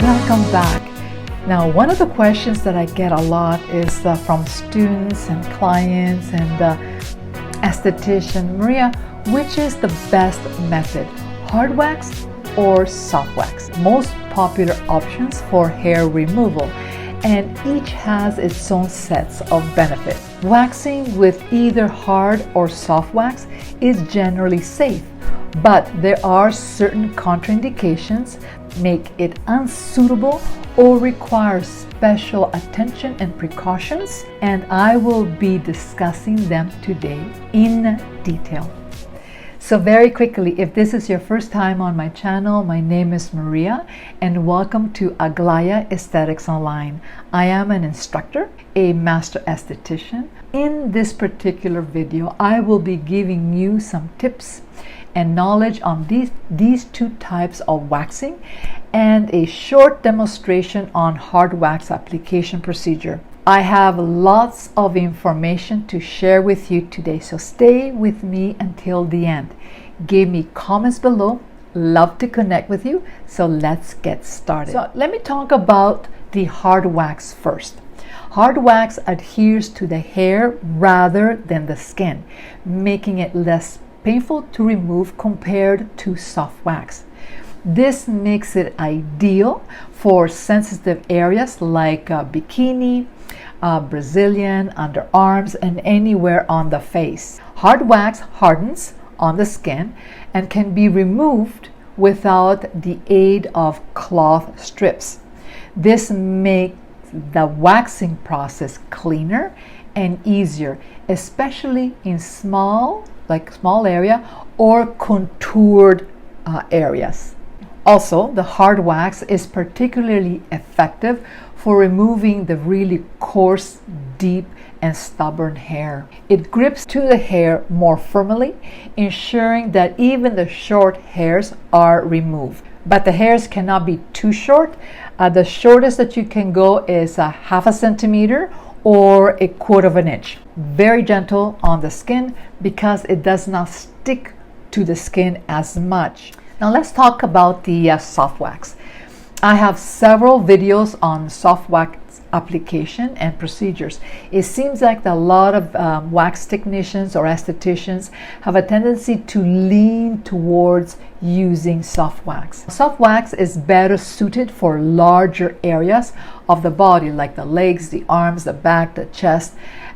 Welcome back. Now, one of the questions that I get a lot is from students and clients and esthetician, Maria, which is the best method, hard wax or soft wax? Most popular options for hair removal, and each has its own sets of benefits. Waxing with either hard or soft wax is generally safe, but there are certain contraindications make it unsuitable or require special attention and precautions, and I will be discussing them today in detail. So very quickly, if this is your first time on my channel, my name is Maria and welcome to Aglaia Esthetics Online. I am an instructor, a master esthetician. In this particular video, I will be giving you some tips and knowledge on these two types of waxing and a short demonstration on hard wax application procedure. I have lots of information to share with you today, so stay with me until the end. Give me comments below. Love to connect with you, so let's get started. So let me talk about the hard wax first. Hard wax adheres to the hair rather than the skin, making it less painful to remove compared to soft wax. This makes it ideal for sensitive areas like bikini, Brazilian, underarms, and anywhere on the face. Hard wax hardens on the skin and can be removed without the aid of cloth strips. This makes the waxing process cleaner and easier, especially in small area or contoured areas. Also, the hard wax is particularly effective for removing the really coarse, deep, and stubborn hair. It grips to the hair more firmly, ensuring that even the short hairs are removed. But the hairs cannot be too short. The shortest that you can go is a half a centimeter or a quarter of an inch. Very gentle on the skin because it does not stick to the skin as much. Now let's talk about the soft wax. I have several videos on soft wax application and procedures. It seems like a lot of wax technicians or estheticians have a tendency to lean towards using soft wax. Soft wax is better suited for larger areas of the body like the legs, the arms, the back, the chest,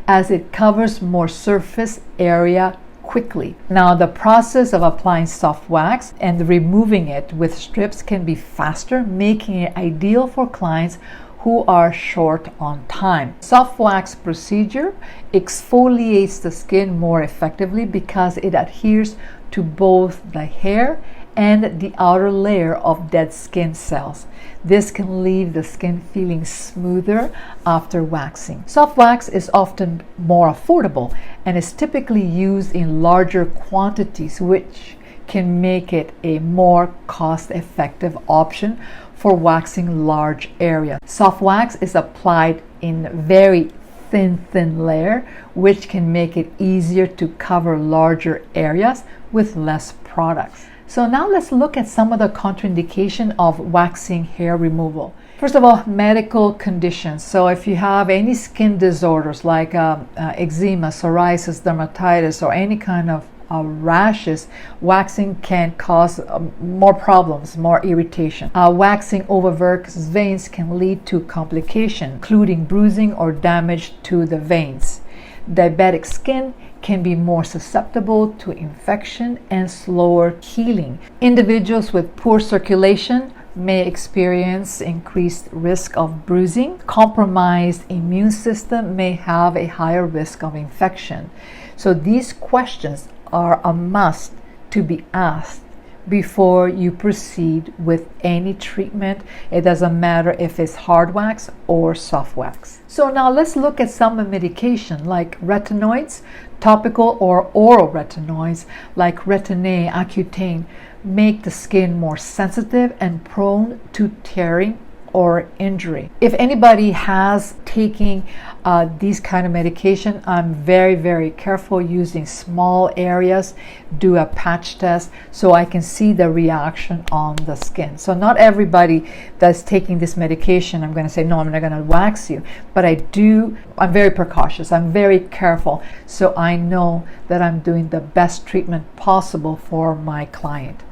as it covers more surface area quickly. Now, the process of applying soft wax and removing it with strips can be faster, making it ideal for clients who are short on time. Soft wax procedure exfoliates the skin more effectively because it adheres to both the hair and the outer layer of dead skin cells. This can leave the skin feeling smoother after waxing. Soft wax is often more affordable and is typically used in larger quantities, which can make it a more cost-effective option for waxing large areas. Soft wax is applied in very thin layer, which can make it easier to cover larger areas with less products. So now let's look at some of the contraindication of waxing hair removal. First of all, medical conditions. So if you have any skin disorders like eczema, psoriasis, dermatitis, or any kind of rashes, waxing can cause more problems, more irritation. Waxing over varicose veins can lead to complications, including bruising or damage to the veins. Diabetic skin can be more susceptible to infection and slower healing. Individuals with poor circulation may experience increased risk of bruising. Compromised immune system may have a higher risk of infection. So these questions are a must to be asked before you proceed with any treatment. It doesn't matter if it's hard wax or soft wax. So now let's look at some medication like retinoids, topical or oral retinoids like Retin-A, Accutane, make the skin more sensitive and prone to tearing or injury. If anybody has taken these kind of medication, I'm very careful using small areas, do a patch test so I can see the reaction on the skin. So not everybody that's taking this medication, I'm going to say, no, I'm not going to wax you. But I'm very precautious. I'm very careful. So I know that I'm doing the best treatment possible for my client.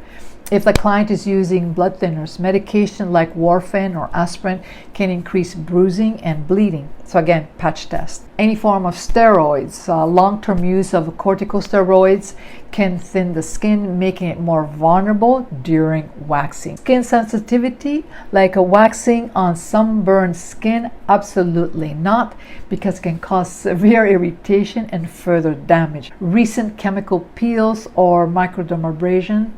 If the client is using blood thinners, medication like warfarin or aspirin can increase bruising and bleeding. So again, patch test. Any form of steroids, long-term use of corticosteroids can thin the skin, making it more vulnerable during waxing. Skin sensitivity, like a waxing on sunburned skin, absolutely not, because it can cause severe irritation and further damage. Recent chemical peels or microdermabrasion,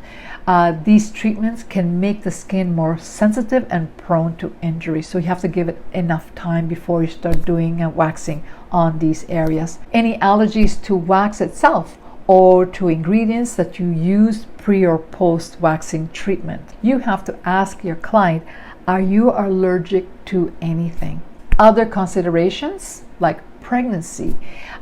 these treatments can make the skin more sensitive and prone to injury. So you have to give it enough time before you start doing waxing on these areas. Any allergies to wax itself or to ingredients that you use pre or post waxing treatment. You have to ask your client, are you allergic to anything? Other considerations like pregnancy.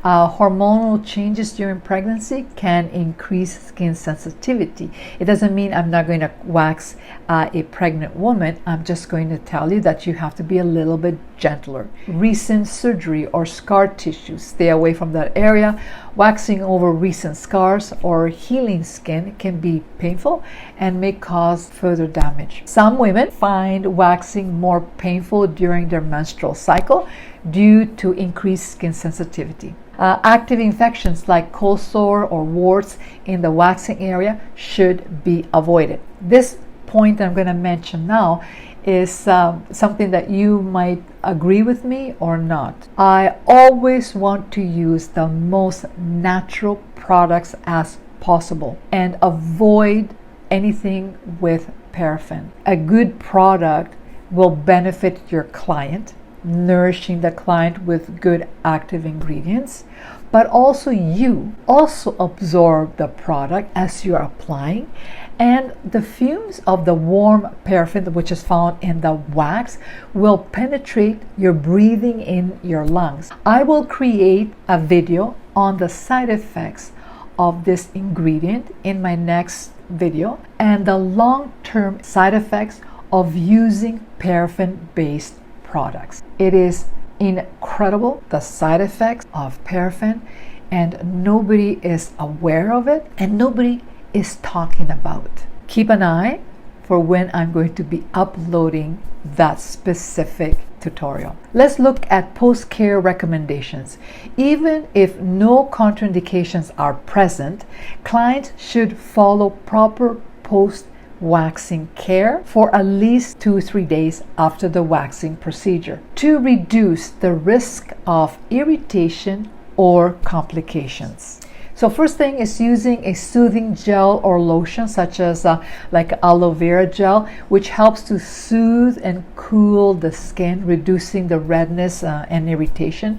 Hormonal changes during pregnancy can increase skin sensitivity. It doesn't mean I'm not going to wax a pregnant woman. I'm just going to tell you that you have to be a little bit gentler. Recent surgery or scar tissue, stay away from that area. Waxing over recent scars or healing skin can be painful and may cause further damage. Some women find waxing more painful during their menstrual cycle due to increased skin sensitivity. Active infections like cold sore or warts in the waxing area should be avoided. This point I'm going to mention now is something that you might agree with me or not. I always want to use the most natural products as possible and avoid anything with paraffin. A good product will benefit your client, nourishing the client with good active ingredients, but also you also absorb the product as you are applying, and the fumes of the warm paraffin, which is found in the wax, will penetrate your breathing in your lungs. I will create a video on the side effects of this ingredient in my next video and the long-term side effects of using paraffin-based products. It is incredible, the side effects of paraffin, and nobody is aware of it and nobody is talking about. Keep an eye for when I'm going to be uploading that specific tutorial. Let's look at post-care recommendations. Even if no contraindications are present, clients should follow proper post-waxing care for at least 2-3 days after the waxing procedure to reduce the risk of irritation or complications. So first thing is using a soothing gel or lotion such as like aloe vera gel, which helps to soothe and cool the skin, reducing the redness and irritation.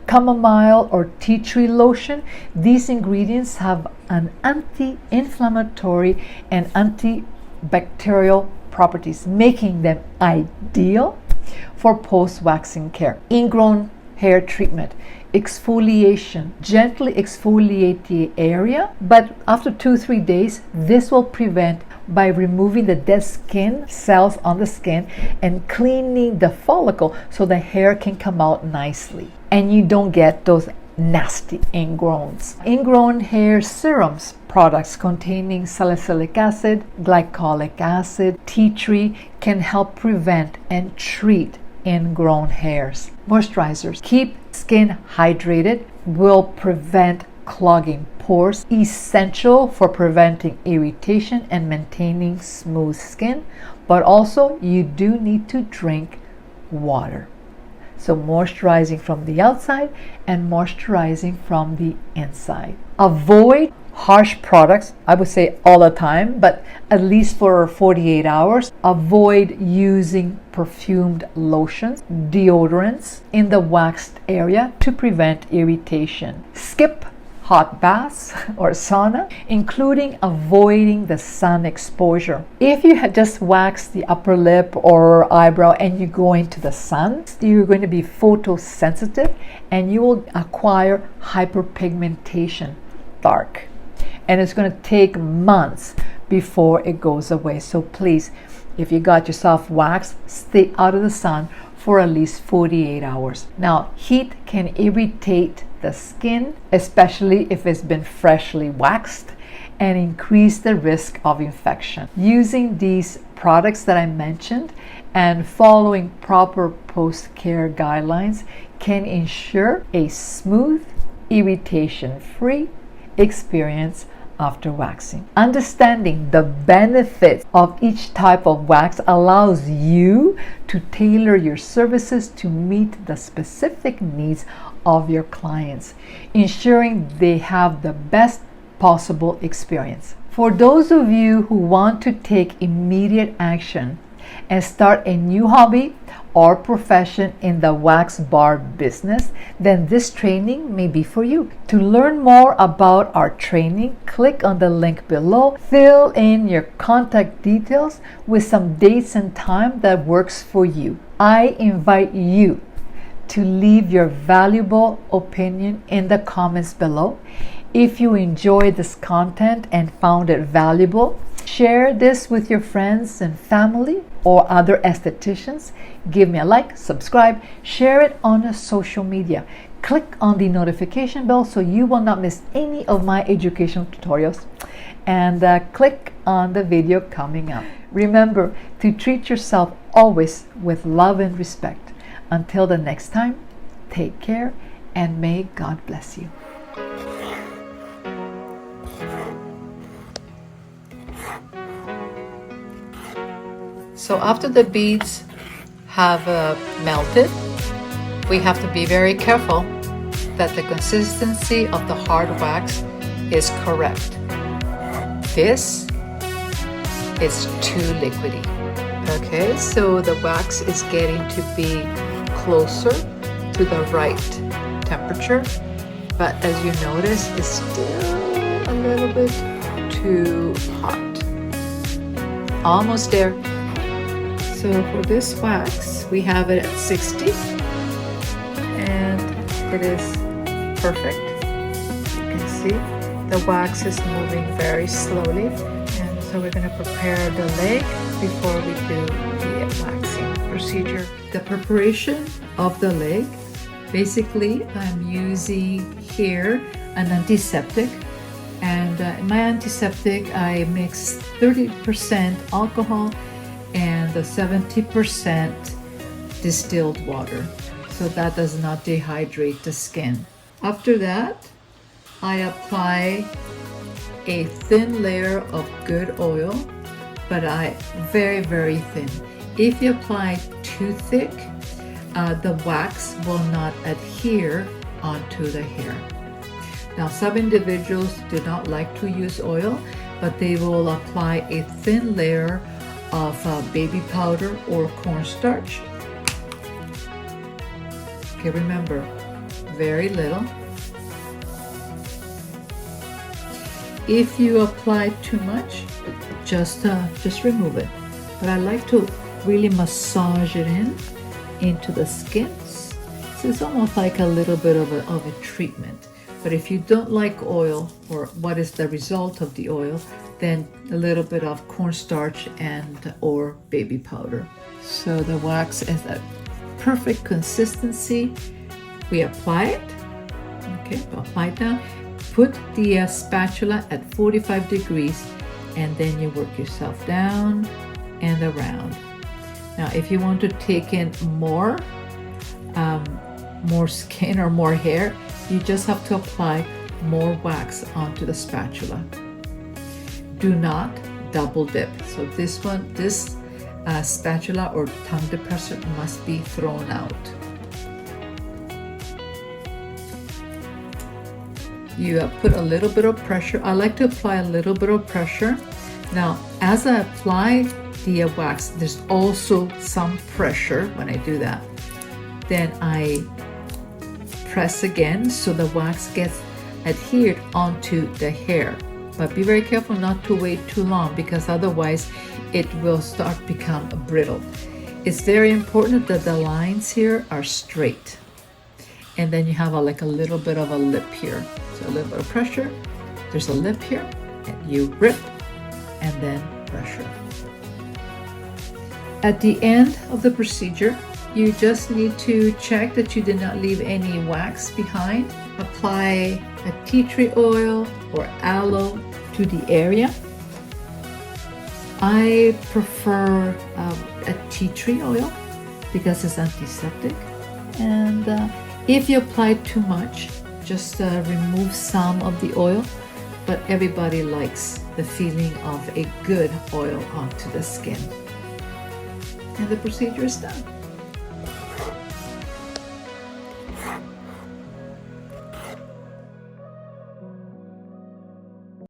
Chamomile or tea tree lotion. These ingredients have an anti-inflammatory and antibacterial properties, making them ideal for post-waxing care. Ingrown hair treatment. Exfoliation. Gently exfoliate the area, but after 2-3 days, this will prevent by removing the dead skin cells on the skin and cleaning the follicle so the hair can come out nicely and you don't get those nasty ingrowns. Ingrown hair serums products containing salicylic acid, glycolic acid, tea tree can help prevent and treat ingrown hairs. Moisturizers. Keep skin hydrated, will prevent clogging pores, essential for preventing irritation and maintaining smooth skin, but also you do need to drink water. So moisturizing from the outside and moisturizing from the inside. Avoid harsh products, I would say all the time, but at least for 48 hours. Avoid using perfumed lotions, deodorants in the waxed area to prevent irritation. Skip hot baths or sauna, including avoiding the sun exposure. If you had just waxed the upper lip or eyebrow and you go into the sun, you're going to be photosensitive and you will acquire hyperpigmentation, dark. And it's going to take months before it goes away. So please, if you got yourself waxed, stay out of the sun for at least 48 hours. Now, heat can irritate the skin, especially if it's been freshly waxed, and increase the risk of infection. Using these products that I mentioned and following proper post-care guidelines can ensure a smooth, irritation-free experience after waxing. Understanding the benefits of each type of wax allows you to tailor your services to meet the specific needs of your clients, ensuring they have the best possible experience. For those of you who want to take immediate action and start a new hobby or profession in the wax bar business, then this training may be for you. To learn more about our training, click on the link below, fill in your contact details with some dates and time that works for you. I invite you to leave your valuable opinion in the comments below. If you enjoyed this content and found it valuable, share this with your friends and family or other estheticians. Give me a like, subscribe, share it on social media. Click on the notification bell so you will not miss any of my educational tutorials. And click on the video coming up. Remember to treat yourself always with love and respect. Until the next time, take care and may God bless you. So after the beads have melted, we have to be very careful that the consistency of the hard wax is correct. This is too liquidy. Okay, so the wax is getting to be closer to the right temperature, but as you notice, it's still a little bit too hot. Almost there. So for this wax, we have it at 60 and it is perfect. You can see the wax is moving very slowly, and so we're going to prepare the leg before we do the waxing procedure. The preparation of the leg, basically I'm using here an antiseptic, and in my antiseptic I mix 30% alcohol and 70% distilled water, so that does not dehydrate the skin. After that, I apply a thin layer of good oil, but very, very thin. If you apply too thick, the wax will not adhere onto the hair. Now, some individuals do not like to use oil, but they will apply a thin layer of baby powder or cornstarch. Okay, remember, very little. If you apply too much, just remove it. But I like to really massage it into the skin. So it's almost like a little bit of a treatment. But if you don't like oil, or what is the result of the oil, then a little bit of cornstarch and or baby powder. So the wax is a perfect consistency. We apply it. Okay, apply it down. Put the spatula at 45 degrees, and then you work yourself down and around. Now, if you want to take in more skin or more hair, you just have to apply more wax onto the spatula. Do not double dip. So this spatula or tongue depressor must be thrown out. You put a little bit of pressure. I like to apply a little bit of pressure. Now, as I apply the wax, there's also some pressure when I do that. Then I press again so the wax gets adhered onto the hair. But be very careful not to wait too long, because otherwise it will start to become brittle. It's very important that the lines here are straight. And then you have like a little bit of a lip here. So a little bit of pressure, there's a lip here, and you rip, and then pressure. At the end of the procedure, you just need to check that you did not leave any wax behind. Apply a tea tree oil or aloe to the area. I prefer a tea tree oil because it's antiseptic. And if you apply too much, just remove some of the oil. But everybody likes the feeling of a good oil onto the skin. And the procedure is done.